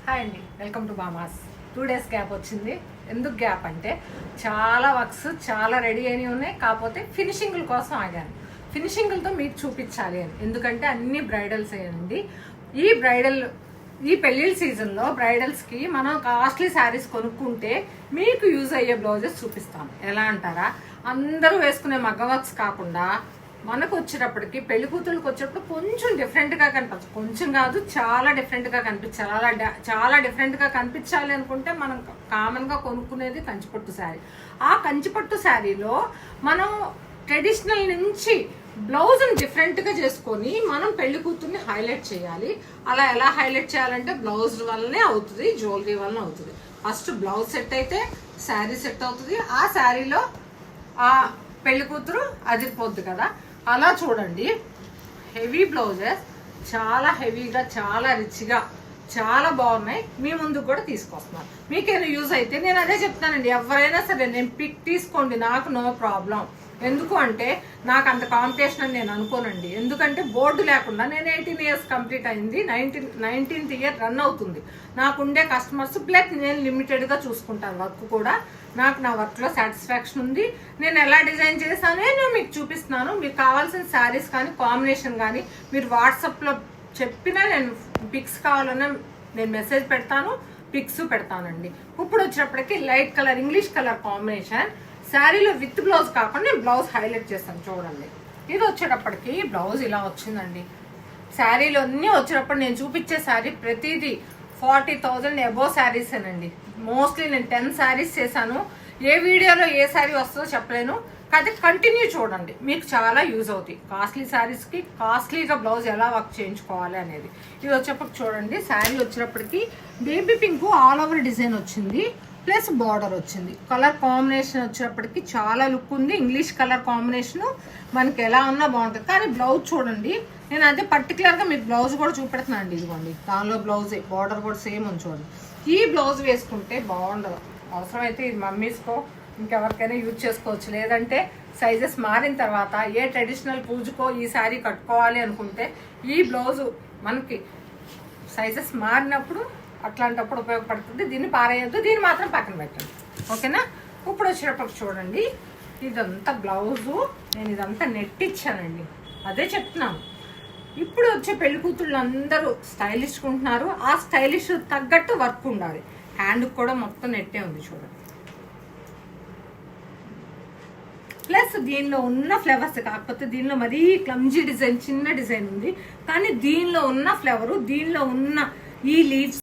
Hi అండి, welcome to బామాస్. 2 days gap వచ్చింది. ఎందుకు గ్యాప్ అంటే చాలా వర్క్స్ చాలా రెడీ అయినవి ఉన్నాయి, కాకపోతే ఫినిషింగ్ల కోసం ఆగాను. ఫినిషింగ్లతో మీకు చూపించాలి అని, ఎందుకంటే అన్ని బ్రైడల్స్ అయ్యండి. ఈ పెళ్ళిళ్ళ సీజన్లో బ్రైడల్స్కి మనం కాస్ట్లీ శారీస్ కొనుక్కుంటే మీకు యూజ్ అయ్యే బ్లౌజెస్ చూపిస్తాను. ఎలా అంటారా, అందరూ వేసుకునే మగ్గ వర్క్స్ కాకుండా మనకు వచ్చేటప్పటికి పెళ్లి కూతుళ్ళకి వచ్చేటప్పుడు కొంచెం డిఫరెంట్గా కనిపించదు, కొంచెం కాదు చాలా డిఫరెంట్గా కనిపించాలి. చాలా డిఫరెంట్గా కనిపించాలి అనుకుంటే మనం కామన్గా కొనుక్కునేది కంచిపట్టు శారీ. ఆ కంచిపట్టు శారీలో మనం ట్రెడిషనల్ నుంచి బ్లౌజ్ని డిఫరెంట్గా చేసుకొని మనం పెళ్లి కూతుర్ని హైలైట్ చేయాలి. అలా ఎలా హైలైట్ చేయాలంటే బ్లౌజ్ వల్లనే అవుతుంది, జ్యువెలరీ వల్లనే అవుతుంది. ఫస్ట్ బ్లౌజ్ సెట్ అయితే శారీ సెట్ అవుతుంది. ఆ శారీలో ఆ పెళ్లి కూతురు అదిరిపోద్ది కదా. అలా చూడండి, హెవీ బ్లౌజెస్ చాలా హెవీగా చాలా రిచ్గా చాలా బాగున్నాయి. మీ ముందుకు కూడా తీసుకొస్తున్నాను. మీకేమైనా యూజ్ అయితే నేను అదే చెప్తానండి, ఎవరైనా సరే నేను పిక్ తీసుకోండి, నాకు నో ప్రాబ్లం. ఎందుకు అంటే నాకు అంత కాంపిటీషన్ అని నేను అనుకోనండి. ఎందుకంటే బోర్డు లేకుండా నేను 18 years కంప్లీట్ అయింది, 19th year రన్ అవుతుంది. నాకుండే కస్టమర్స్ ప్లస్ నేను లిమిటెడ్గా చూసుకుంటాను వర్క్ కూడా. నాకు నా వర్క్లో సాటిస్ఫాక్షన్ ఉంది. నేను ఎలా డిజైన్ చేశానో నేను మీకు చూపిస్తున్నాను. మీకు కావాల్సిన శారీస్ కానీ కాంబినేషన్ కానీ మీరు వాట్సాప్లో చెప్పినా నేను పిక్స్ కావాలన్నా నేను మెసేజ్ పెడతాను, పిక్స్ పెడతానండి. ఇప్పుడు వచ్చేటప్పటికి light colour English colour combination శారీలో విత్ బ్లౌజ్ కాకుండా నేను బ్లౌజ్ హైలైట్ చేస్తాను చూడండి. ఇది వచ్చేటప్పటికి బ్లౌజ్ ఇలా వచ్చిందండి. శారీలో అన్నీ వచ్చేటప్పుడు నేను చూపించే శారీ ప్రతిదీ 40,000 అబోవ్ శారీసేనండి. మోస్ట్లీ నేను 10 శారీస్ చేశాను. ఏ వీడియోలో ఏ శారీ వస్తుందో చెప్పలేను, కానీ కంటిన్యూ చూడండి, మీకు చాలా యూజ్ అవుతాయి. కాస్ట్లీ శారీస్కి కాస్ట్లీగా బ్లౌజ్ ఎలా వర్క్ చేయించుకోవాలి అనేది. ఇది వచ్చేప్పటికి చూడండి, శారీ వచ్చేటప్పటికి baby pink all over design వచ్చింది, ప్లస్ బార్డర్ వచ్చింది. కలర్ కాంబినేషన్ వచ్చేటప్పటికి చాలా లుక్ ఉంది. ఇంగ్లీష్ కలర్ కాంబినేషన్ మనకి ఎలా ఉన్నా బాగుంటుంది. కానీ బ్లౌజ్ చూడండి, నేను అదే పర్టికులర్గా మీకు బ్లౌజ్ కూడా చూపెడుతున్నాను అండి. ఇదిగోండి, దానిలో బ్లౌజే బార్డర్ కూడా సేమ్ ఉంది చూడండి. ఈ బ్లౌజ్ వేసుకుంటే బాగుండదు. అవసరమైతే ఇది మమ్మీస్కో ఇంకెవరికైనా యూజ్ చేసుకోవచ్చు. లేదంటే సైజెస్ మారిన తర్వాత ఏ ట్రెడిషనల్ పూజకో ఈ శారీ కట్టుకోవాలి అనుకుంటే ఈ బ్లౌజు మనకి సైజెస్ మారినప్పుడు అట్లాంటప్పుడు ఉపయోగపడుతుంది. దీన్ని పారేయద్దు, దీన్ని మాత్రం పక్కన పెట్టండి, ఓకేనా. ఇప్పుడు వచ్చేటప్పుడు చూడండి, ఇదంతా బ్లౌజు నేను ఇదంతా నెట్ ఇచ్చానండి. అదే చెప్తున్నాను, ఇప్పుడు వచ్చే పెళ్లి కూతుళ్ళు అందరూ స్టైలిష్ ఉంటున్నారు. ఆ స్టైలిష్ తగ్గట్టు వర్క్ ఉండాలి. హ్యాండ్ కూడా మొత్తం నెట్టే ఉంది చూడండి. ప్లస్ దీనిలో ఉన్న ఫ్లవర్స్, కాకపోతే దీనిలో మరీ క్లమ్జీ డిజైన్ చిన్న డిజైన్ ఉంది, కానీ దీనిలో ఉన్న ఫ్లవరు, దీనిలో ఉన్న ఈ లీవ్స్